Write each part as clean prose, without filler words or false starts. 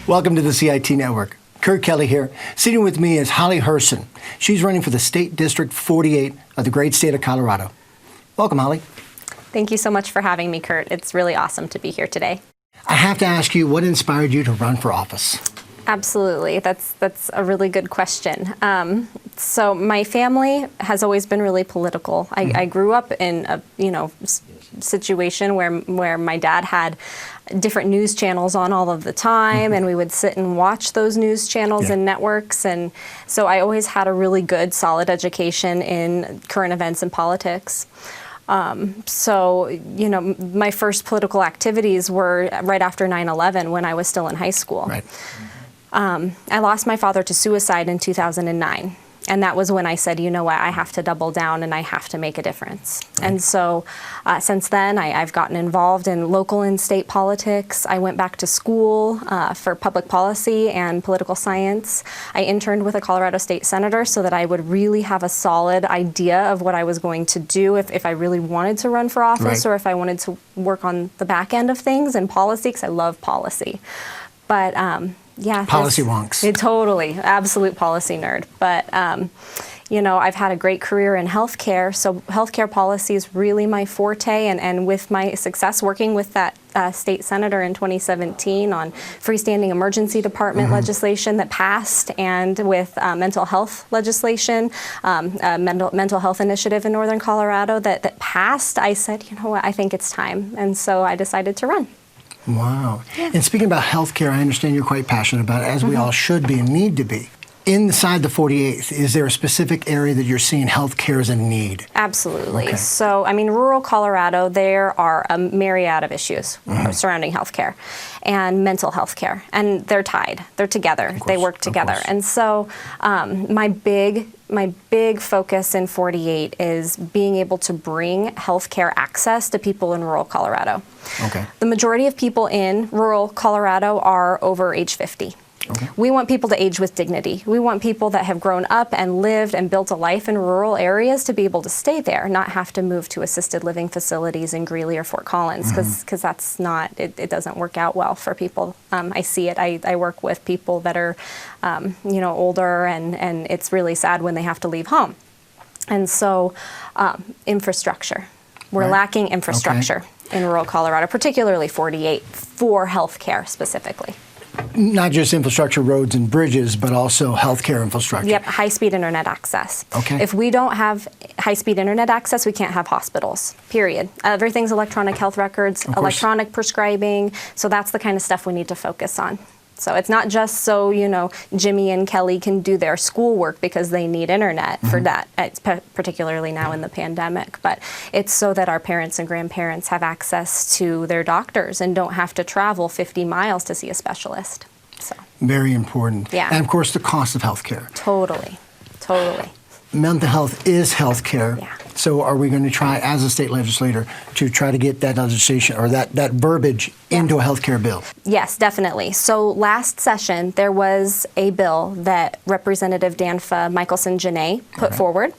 Welcome to the CIT Network. Kurt Kelly here. Sitting with me is Holly Herson. She's running for the State District 48 of the great state of Colorado. Welcome, Holly. Thank you so much for having me, Kurt. It's really awesome to be here today. I have to ask you, what inspired you to run for office? Absolutely. That's a really good question. So my family has always been really political. I grew up in a situation where my dad had different news channels on all of the time, and we would sit and watch those news channels and networks. And so I always had a really good, solid education in current events and politics. So, my first political activities were right after 9/11 when I was still in high school. Right. I lost my father to suicide in 2009. And that was when I said, you know what, I have to double down and I have to make a difference. Right. And so since then, I've gotten involved in local and state politics. I went back to school for public policy and political science. I interned with a Colorado state senator so that I would really have a solid idea of what I was going to do if I really wanted to run for office, right, or if I wanted to work on the back end of things and policy, because I love policy. But yeah. Policy wonks. Totally. Absolute policy nerd. But, I've had a great career in healthcare. So healthcare policy is really my forte. And with my success working with that state senator in 2017 on freestanding emergency department legislation that passed, and with mental health legislation, mental health initiative in Northern Colorado that passed, I said, you know what, I think it's time. And so I decided to run. Wow. Yeah. And speaking about healthcare, I understand you're quite passionate about it, as we all should be and need to be. Inside the 48th, is there a specific area that you're seeing healthcare as a need? Absolutely. Okay. So, rural Colorado, there are a myriad of issues surrounding healthcare and mental health care. And they're tied. They're together. They work together. And so my big focus in 48 is being able to bring healthcare access to people in rural Colorado. Okay. The majority of people in rural Colorado are over age 50. Okay. We want people to age with dignity. We want people that have grown up and lived and built a life in rural areas to be able to stay there, not have to move to assisted living facilities in Greeley or Fort Collins, because that's not, it doesn't work out well for people. I see it. I work with people that are, older, and it's really sad when they have to leave home. And so infrastructure. We're lacking infrastructure in rural Colorado, particularly 48, for healthcare specifically. Not just infrastructure, roads and bridges, but also healthcare infrastructure. Yep, high-speed internet access. Okay. If we don't have high-speed internet access, we can't have hospitals, period. Everything's electronic health records, electronic prescribing, so that's the kind of stuff we need to focus on. So it's not just so, Jimmy and Kelly can do their schoolwork because they need internet for that, particularly now in the pandemic. But it's so that our parents and grandparents have access to their doctors and don't have to travel 50 miles to see a specialist. So very important. Yeah. And of course, the cost of healthcare. Totally. Mental health is healthcare. Yeah. So are we going to try, as a state legislator, to try to get that legislation or that verbiage into a healthcare bill? Yes, definitely. So last session, there was a bill that Representative Danfa Michelson-Janae put forward,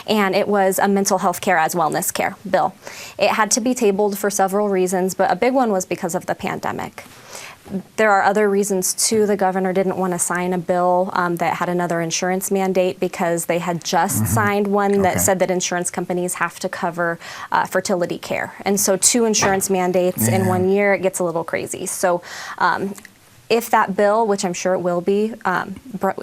and it was a mental health care as wellness care bill. It had to be tabled for several reasons, but a big one was because of the pandemic. There are other reasons, too. The governor didn't want to sign a bill that had another insurance mandate because they had just signed one that said that insurance companies have to cover fertility care. And so 2 insurance mandates in 1 year, it gets a little crazy. So if that bill, which I'm sure it will be,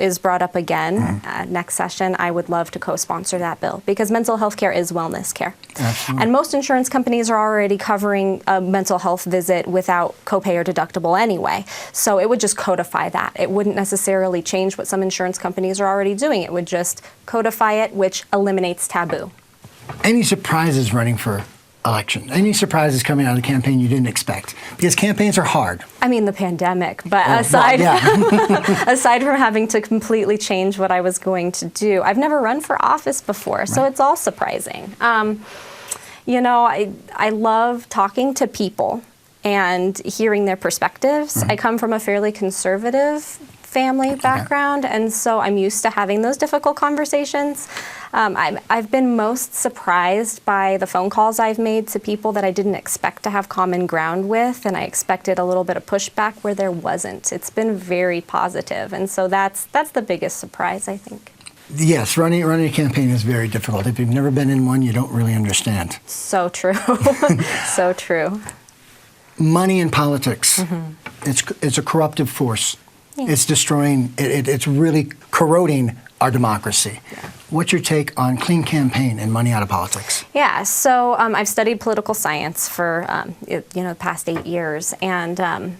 is brought up again next session, I would love to co-sponsor that bill, because mental health care is wellness care. Absolutely. And most insurance companies are already covering a mental health visit without copay or deductible anyway. So it would just codify that. It wouldn't necessarily change what some insurance companies are already doing. It would just codify it, which eliminates taboo. Any surprises running for election? Any surprises coming out of the campaign you didn't expect? Because campaigns are hard. The pandemic, but aside from having to completely change what I was going to do, I've never run for office before, so it's all surprising. I love talking to people and hearing their perspectives. I come from a fairly conservative family background, and so I'm used to having those difficult conversations. I've been most surprised by the phone calls I've made to people that I didn't expect to have common ground with, and I expected a little bit of pushback where there wasn't. It's been very positive, and so that's the biggest surprise, I think. Yes, running a campaign is very difficult. If you've never been in one, you don't really understand. So true. So true. Money in politics, it's a corruptive force. Yeah. It's destroying, it's really corroding our democracy. Yeah. What's your take on clean campaign and money out of politics? Yeah, so I've studied political science for the past 8 years, and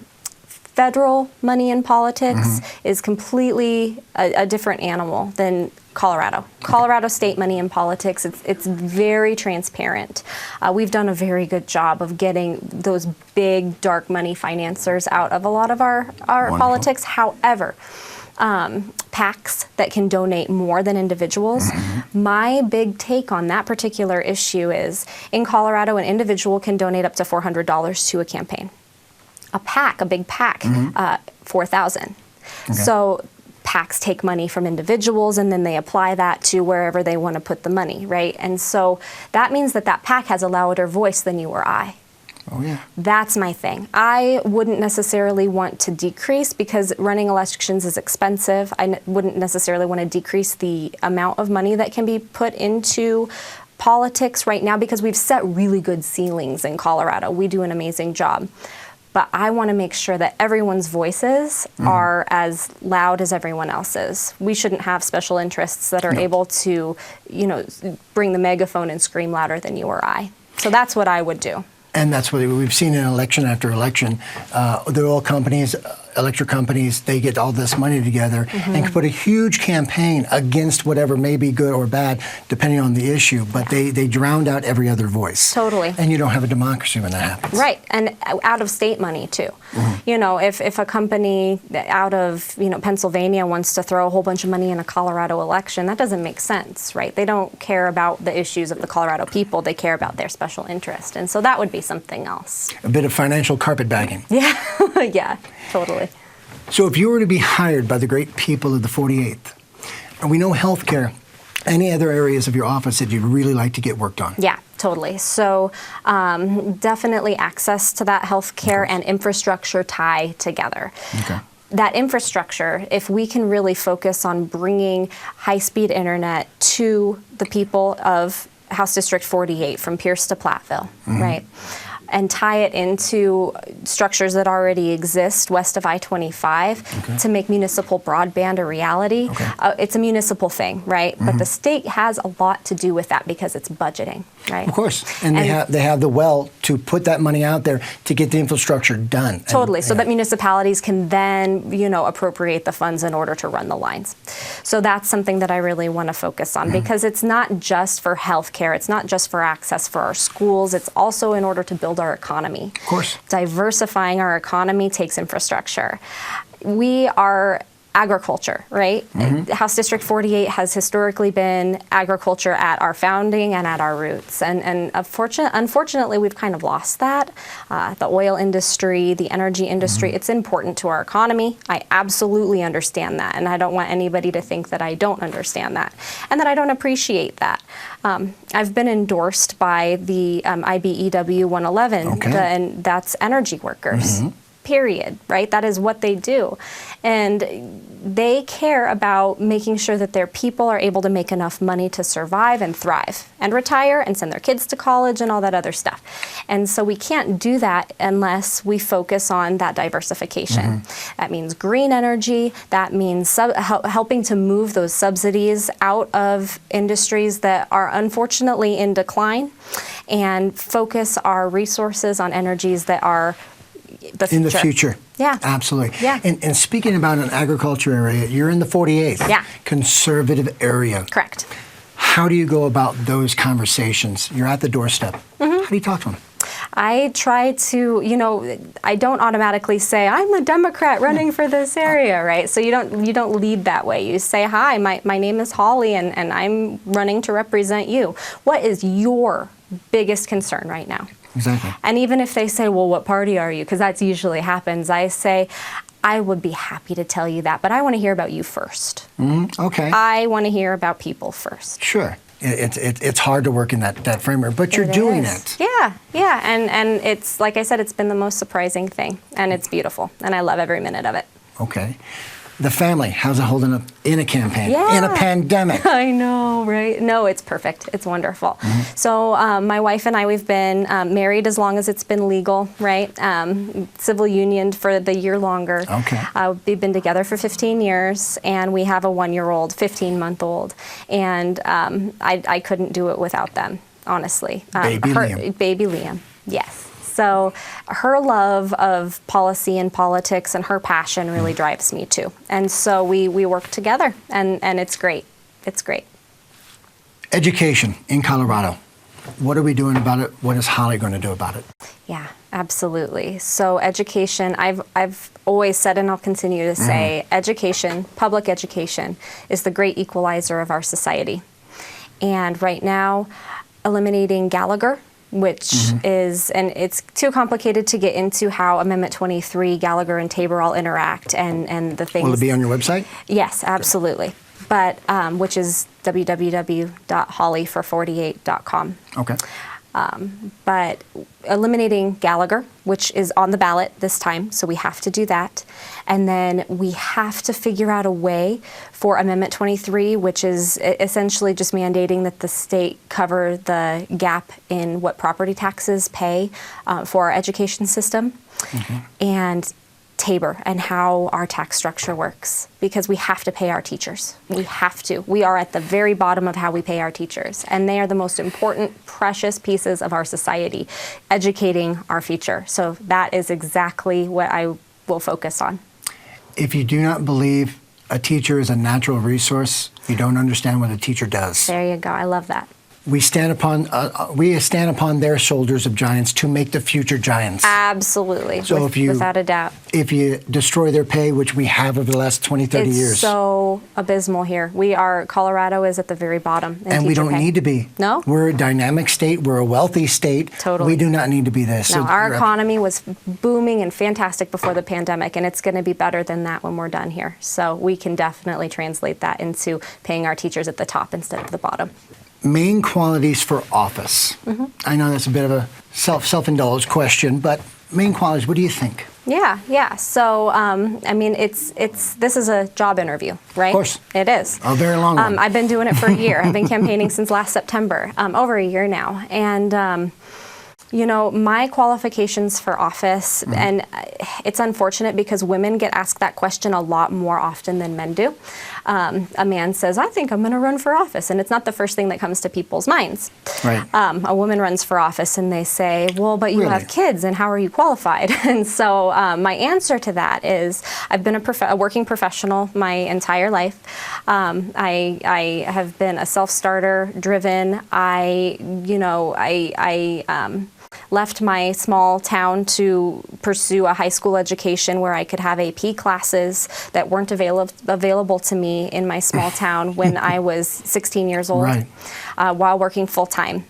federal money in politics is completely a different animal than Colorado. Okay. Colorado state money in politics, it's very transparent. We've done a very good job of getting those big dark money financiers out of a lot of our politics. However, PACs that can donate more than individuals. My big take on that particular issue is, in Colorado, an individual can donate up to $400 to a campaign. A PAC, a big PAC, $4,000. Okay. So PACs take money from individuals and then they apply that to wherever they want to put the money, right? And so that means that PAC has a louder voice than you or I. Oh, yeah. That's my thing. I wouldn't necessarily want to decrease, because running elections is expensive. I wouldn't necessarily want to decrease the amount of money that can be put into politics right now, because we've set really good ceilings in Colorado. We do an amazing job. But I want to make sure that everyone's voices are as loud as everyone else's. We shouldn't have special interests that are able to, bring the megaphone and scream louder than you or I. So that's what I would do. And that's what we've seen in election after election. The oil companies, electric companies, they get all this money together and can put a huge campaign against whatever may be good or bad, depending on the issue. But they drowned out every other voice. Totally. And you don't have a democracy when that happens. Right, and out of state money too. If a company out of Pennsylvania wants to throw a whole bunch of money in a Colorado election, that doesn't make sense, right? They don't care about the issues of the Colorado people. They care about their special interest, and so that would be something else. A bit of financial carpetbagging. Yeah, yeah, totally. So if you were to be hired by the great people of the 48th, and we know healthcare, any other areas of your office that you'd really like to get worked on? Yeah, totally. So definitely access to that healthcare and infrastructure tie together. Okay. That infrastructure, if we can really focus on bringing high-speed internet to the people of House District 48 from Pierce to Platteville, right? And tie it into structures that already exist west of I-25 to make municipal broadband a reality. Okay. It's a municipal thing, right? But the state has a lot to do with that because it's budgeting, right? Of course, and they have the will to put that money out there to get the infrastructure done. Totally, so that municipalities can then, appropriate the funds in order to run the lines. So that's something that I really want to focus on because it's not just for healthcare, it's not just for access for our schools, it's also in order to build our economy. Of course. Diversifying our economy takes infrastructure. We are agriculture, right? House District 48 has historically been agriculture at our founding and at our roots. And unfortunately, we've kind of lost that. The oil industry, the energy industry, it's important to our economy. I absolutely understand that. And I don't want anybody to think that I don't understand that and that I don't appreciate that. I've been endorsed by the IBEW 111, and that's energy workers. Period, right? That is what they do. And they care about making sure that their people are able to make enough money to survive and thrive and retire and send their kids to college and all that other stuff. And so we can't do that unless we focus on that diversification. That means green energy. That means helping to move those subsidies out of industries that are unfortunately in decline and focus our resources on energies that are in the future. Yeah. Absolutely. Yeah. And speaking about an agriculture area, you're in the 48th. Yeah. Conservative area. Correct. How do you go about those conversations? You're at the doorstep. How do you talk to them? I try to, I don't automatically say, I'm a Democrat running for this area, right? So you don't lead that way. You say, hi, my name is Holly and I'm running to represent you. What is your biggest concern right now? Exactly. And even if they say, well, what party are you? Because that usually happens. I say, I would be happy to tell you that, but I want to hear about you first. Okay. I want to hear about people first. Sure. It's hard to work in that framework, but you're doing it. Yeah. And it's, like I said, it's been the most surprising thing, and it's beautiful, and I love every minute of it. Okay. The family, how's it holding up in a campaign, in a pandemic? I know, right? No, it's perfect. It's wonderful. So my wife and I, we've been married as long as it's been legal, right? Civil union for the year longer. Okay. We've been together for 15 years, and we have a 1-year-old, 15-month-old. And I couldn't do it without them, honestly. Baby Liam, yes. So her love of policy and politics and her passion really drives me too. And so we work together, and it's great. It's great. Education in Colorado. What are we doing about it? What is Holly going to do about it? Yeah, absolutely. So education, I've always said, and I'll continue to say, education, public education, is the great equalizer of our society. And right now, eliminating Gallagher, which is, and it's too complicated to get into how Amendment 23, Gallagher and Tabor all interact and the things. Will it be on your website? Yes, absolutely. But, which is www.hollyfor48.com. Okay. But eliminating Gallagher, which is on the ballot this time, so we have to do that. And then we have to figure out a way for Amendment 23, which is essentially just mandating that the state cover the gap in what property taxes pay for our education system. And Tabor and how our tax structure works, because we have to pay our teachers. We have to. We are at the very bottom of how we pay our teachers, and they are the most important, precious pieces of our society, educating our future. So that is exactly what I will focus on. If you do not believe a teacher is a natural resource, you don't understand what a teacher does. There you go. I love that. We stand upon their shoulders of giants to make the future giants. Absolutely, so without a doubt. If you destroy their pay, which we have over the last 20, 30 years. It's so abysmal here. Colorado is at the very bottom. And we don't need to be. No? We're a dynamic state. We're a wealthy state. Totally. We do not need to be this. No, our economy was booming and fantastic before the pandemic, and it's going to be better than that when we're done here. So we can definitely translate that into paying our teachers at the top instead of the bottom. Main qualities for office. I know that's a bit of a self-indulged question, but main qualities, what do you think? Yeah. So, I mean, this is a job interview, right? Of course. It is. A very long one. I've been doing it for a year. I've been campaigning since last September, over a year now. And, you know, my qualifications for office, and it's unfortunate because women get asked that question a lot more often than men do. A man says, I think I'm going to run for office, and it's not the first thing that comes to people's minds. Right. A woman runs for office, and they say, well, but you have kids, and how are you qualified? And so my answer to that is I've been a working professional my entire life. I have been a self-starter, driven. I left my small town to pursue a high school education where I could have AP classes that weren't available to me in my small town when I was 16 years old, while working full-time.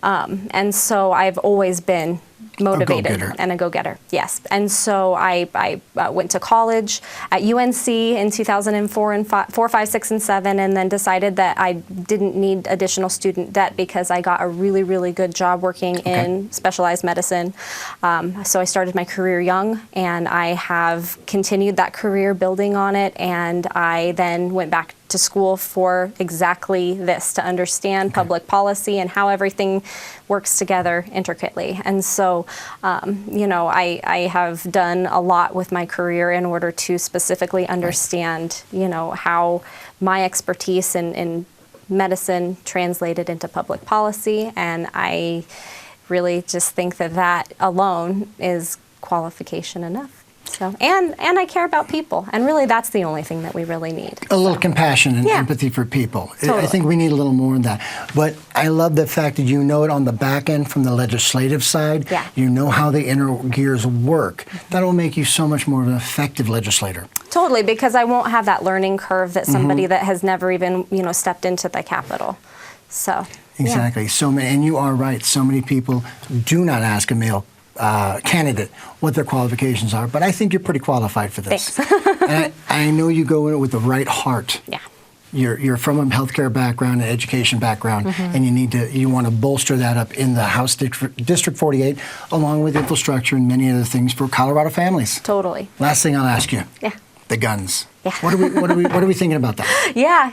And so I've always been motivated and a go-getter, yes. And so I went to college at UNC in 2004 and 4, 5, 6, and 7, and then decided that I didn't need additional student debt because I got a really, really good job working in specialized medicine. So I started my career young, and I have continued that career building on it, and I then went back to school for exactly this, to understand public policy and how everything works together intricately. And so, I have done a lot with my career in order to specifically understand, how my expertise in medicine translated into public policy. And I really just think that alone is qualification enough. So, and I care about people, and really that's the only thing that we really need. A little compassion and empathy for people. Totally. I think we need a little more of that. But I love the fact that you know it on the back end from the legislative side. Yeah. You know how the inner gears work. That will make you so much more of an effective legislator. Totally, because I won't have that learning curve that somebody that has never even, stepped into the Capitol. So. Exactly. Yeah. So many, and you are right. So many people do not ask a male candidate what their qualifications are, but I think you're pretty qualified for this. Thanks. And I know you go in it with the right heart. Yeah. You're from a healthcare background, an education background, and you want to bolster that up in the House District 48, along with infrastructure and many other things for Colorado families. Totally. Last thing I'll ask you. Yeah. The guns. Yeah. What are we thinking about that? Yeah.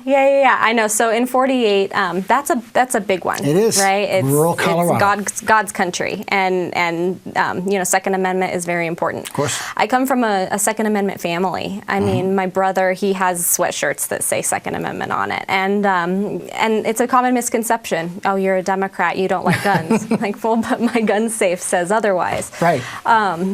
I know. So in 48, that's a big one. It is. Right. It's rural Colorado. It's God's country, and Second Amendment is very important. Of course. I come from a Second Amendment family. I mean, my brother, he has sweatshirts that say Second Amendment on it, and it's a common misconception. Oh, you're a Democrat, you don't like guns. Like, well, but my gun safe says otherwise. Right.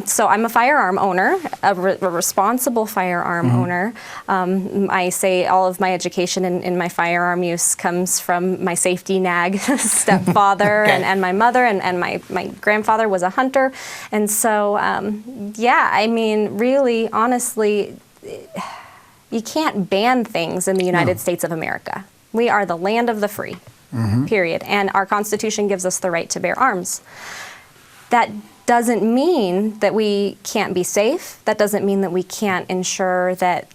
So I'm a firearm owner, a responsible firearm owner. I say all of my education in my firearm use comes from my safety nag stepfather Okay. and my mother, and my grandfather was a hunter. And so, I mean, really, honestly, you can't ban things in the United States of America. We are the land of the free, period. And our Constitution gives us the right to bear arms. That doesn't mean that we can't be safe. That doesn't mean that we can't ensure that,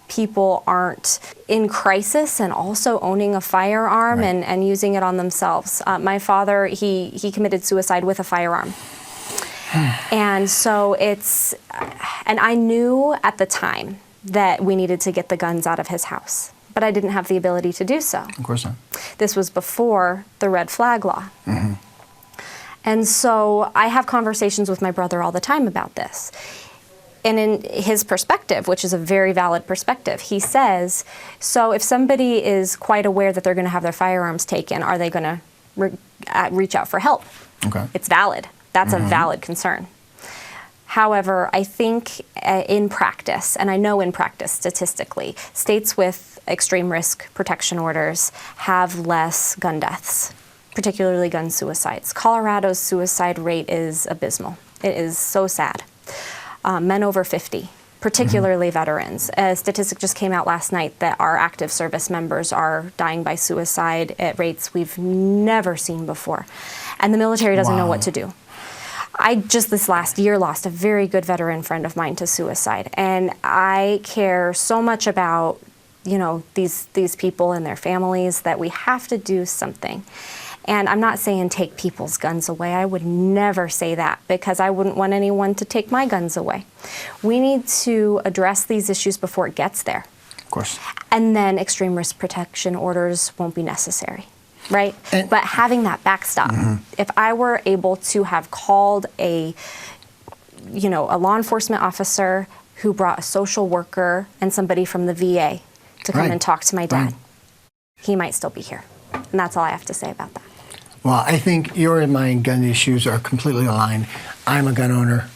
people aren't in crisis and also owning a firearm Right. and using it on themselves. My father, he committed suicide with a firearm. And so and I knew at the time that we needed to get the guns out of his house, but I didn't have the ability to do so. Of course not. This was before the red flag law. And so I have conversations with my brother all the time about this. And in his perspective, which is a very valid perspective, he says, so if somebody is quite aware that they're going to have their firearms taken, are they going to reach out for help? Okay. It's valid. That's a valid concern. However, I think in practice, and I know in practice statistically, states with extreme risk protection orders have less gun deaths, particularly gun suicides. Colorado's suicide rate is abysmal. It is so sad. Men over 50, particularly veterans. A statistic just came out last night that our active service members are dying by suicide at rates we've never seen before. And the military doesn't know what to do. I just this last year lost a very good veteran friend of mine to suicide. And I care so much about, these people and their families that we have to do something. And I'm not saying take people's guns away. I would never say that, because I wouldn't want anyone to take my guns away. We need to address these issues before it gets there. Of course. And then extreme risk protection orders won't be necessary, right? But having that backstop, if I were able to have called a law enforcement officer who brought a social worker and somebody from the VA to come and talk to my dad, he might still be here. And that's all I have to say about that. Well, I think your and my gun issues are completely aligned. I'm a gun owner,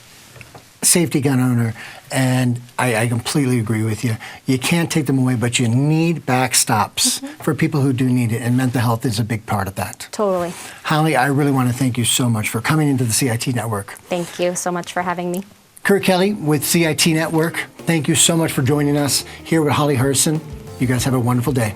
safety gun owner, and I completely agree with you. You can't take them away, but you need backstops for people who do need it, and mental health is a big part of that. Totally. Holly, I really want to thank you so much for coming into the CIT Network. Thank you so much for having me. Kurt Kelly with CIT Network, thank you so much for joining us here with Holly Herson. You guys have a wonderful day.